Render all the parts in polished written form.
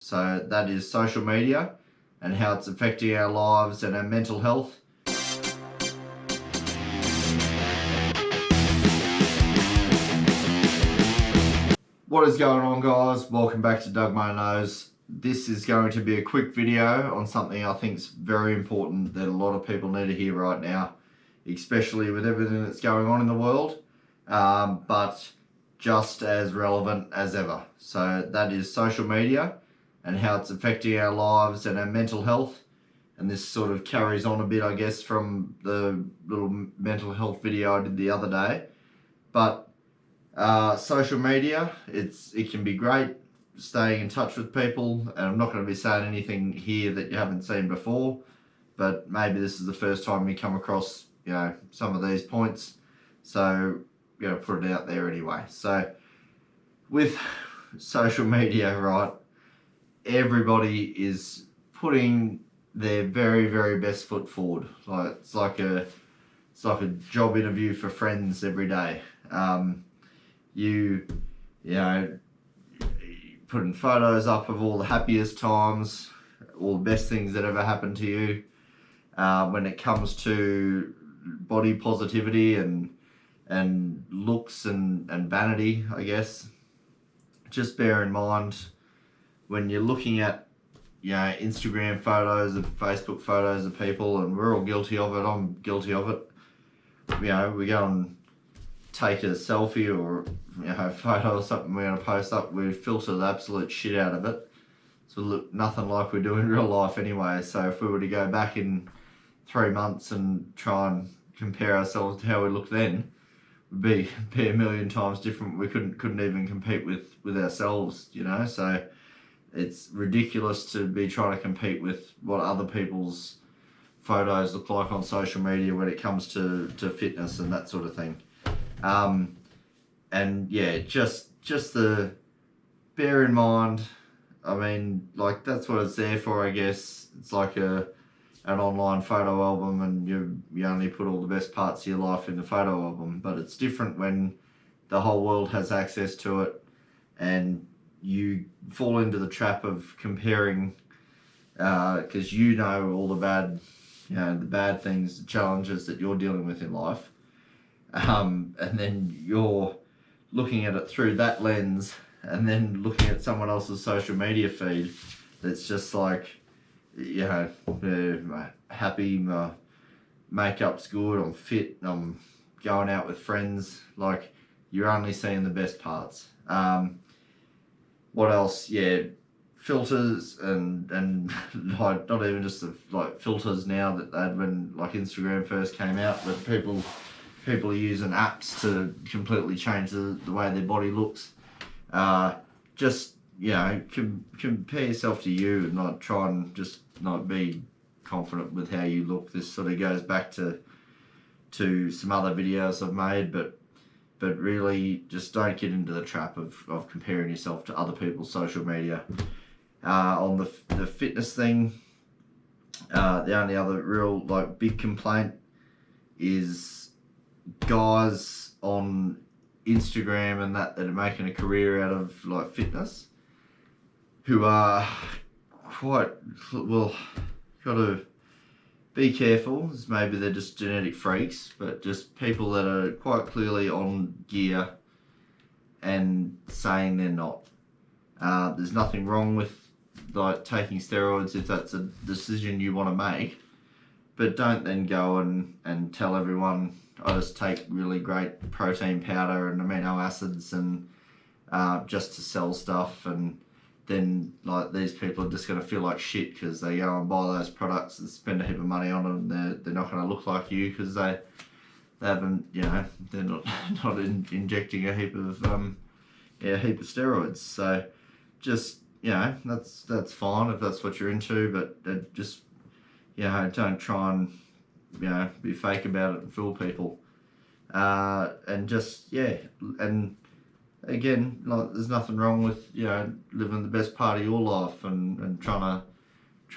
So that is social media and how it's affecting our lives and our mental health. What is going on, guys? Welcome back to Doug My Nose. This is going to be a quick video on something I think is very important that a lot of people need to hear right now, especially with everything that's going on in the world, but just as relevant as ever. So that is social media and how it's affecting our lives and our mental health. And this sort of carries on a bit, I guess, from the little mental health video I did the other day. But social media, it can be great staying in touch with people, and I'm not going to be saying anything here that you haven't seen before, but maybe this is the first time you come across, some of these points, so put it out there anyway. So with social media, right, everybody is putting their very, very best foot forward. It's like a job interview for Friends every day. You putting photos up of all the happiest times, all the best things that ever happened to you. When it comes to body positivity and looks and vanity, I guess, just bear in mind when you're looking at Instagram photos and Facebook photos of people, and we're all guilty of it. I'm guilty of it. We go and take a selfie or a photo or something we're going to post up, we filter the absolute shit out of it, so look nothing like we do in real life anyway. So if we were to go back in 3 months and try and compare ourselves to how we look then, we'd be a million times different. We couldn't even compete with ourselves, so it's ridiculous to be trying to compete with what other people's photos look like on social media when it comes to fitness and that sort of thing. And yeah, just the bear in mind, that's what it's there for, I guess. It's like an online photo album, and you only put all the best parts of your life in the photo album, but it's different when the whole world has access to it and you fall into the trap of comparing, because all the bad things, the challenges that you're dealing with in life. And then you're looking at it through that lens, and then looking at someone else's social media feed that's just like, happy, my makeup's good, I'm fit, I'm going out with friends. Like, you're only seeing the best parts. What else? Filters and like, not even just the filters now that they had when Instagram first came out, but people are using apps to completely change the way their body looks. Just compare yourself to you and not try and just not be confident with how you look. This sort of goes back to some other videos I've made, but really just don't get into the trap of comparing yourself to other people's social media. On the fitness thing, the only other real big complaint is guys on Instagram and that are making a career out of fitness, who are quite, well, gotta be careful. Maybe they're just genetic freaks, but just people that are quite clearly on gear and saying they're not. There's nothing wrong with taking steroids if that's a decision you want to make, but don't then go and tell everyone, I just take really great protein powder and amino acids and just to sell stuff, and then these people are just going to feel like shit because they go and buy those products and spend a heap of money on them. They're not going to look like you because they haven't, they're not injecting a heap of steroids. So just that's fine if that's what you're into, but just don't try and be fake about it and fool people. And just and again, there's nothing wrong with living the best part of your life and trying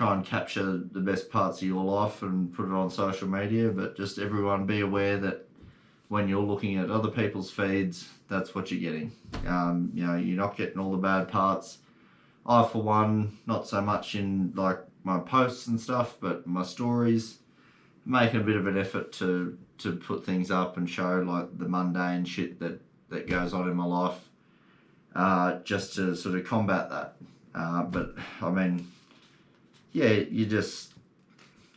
and capture the best parts of your life and put it on social media, but just everyone be aware that when you're looking at other people's feeds, that's what you're getting. You're not getting all the bad parts I for one, not so much in like my posts and stuff, but my stories, making a bit of an effort to put things up and show like the mundane shit that goes on in my life, just to sort of combat that. But I mean, yeah, you just,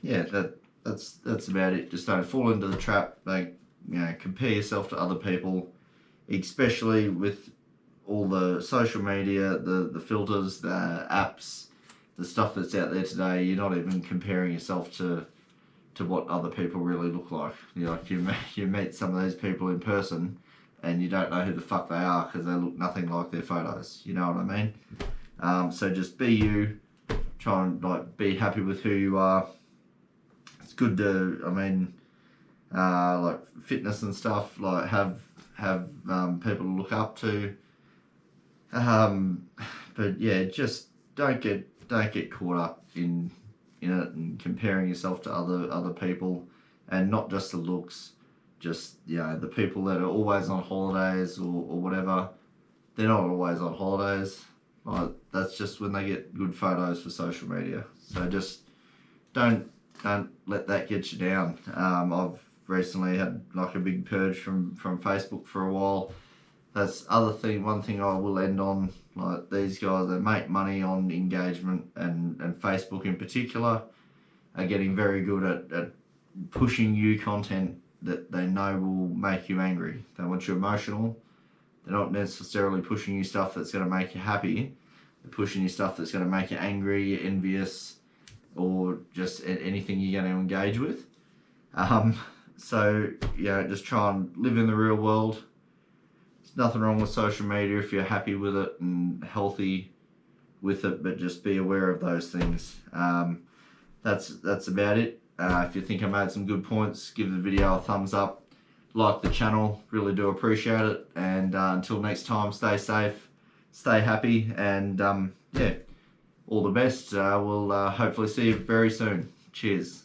yeah, that's about it. Just don't fall into the trap. Like, compare yourself to other people, especially with all the social media, the filters, the apps, the stuff that's out there today. You're not even comparing yourself to what other people really look like. You meet some of these people in person, and you don't know who the fuck they are because they look nothing like their photos. You know what I mean? So just be you. Try and like be happy with who you are. It's good to, I mean, like fitness and stuff. Like have people to look up to. But yeah, just don't get caught up in it and comparing yourself to other people, and not just the looks. Just the people that are always on holidays or whatever. They're not always on holidays. Like, that's just when they get good photos for social media. So just don't let that get you down. I've recently had like a big purge from Facebook for a while. That's one thing I will end on. Like, these guys, they make money on engagement, and Facebook in particular are getting very good at pushing you content that they know will make you angry. They want you emotional. They're not necessarily pushing you stuff that's going to make you happy. They're pushing you stuff that's going to make you angry, envious, or just anything you're going to engage with. So, just try and live in the real world. There's nothing wrong with social media if you're happy with it and healthy with it, but just be aware of those things. That's about it. If you think I made some good points, give the video a thumbs up. Like the channel, really do appreciate it. And until next time, stay safe, stay happy, and all the best. We'll hopefully see you very soon. Cheers.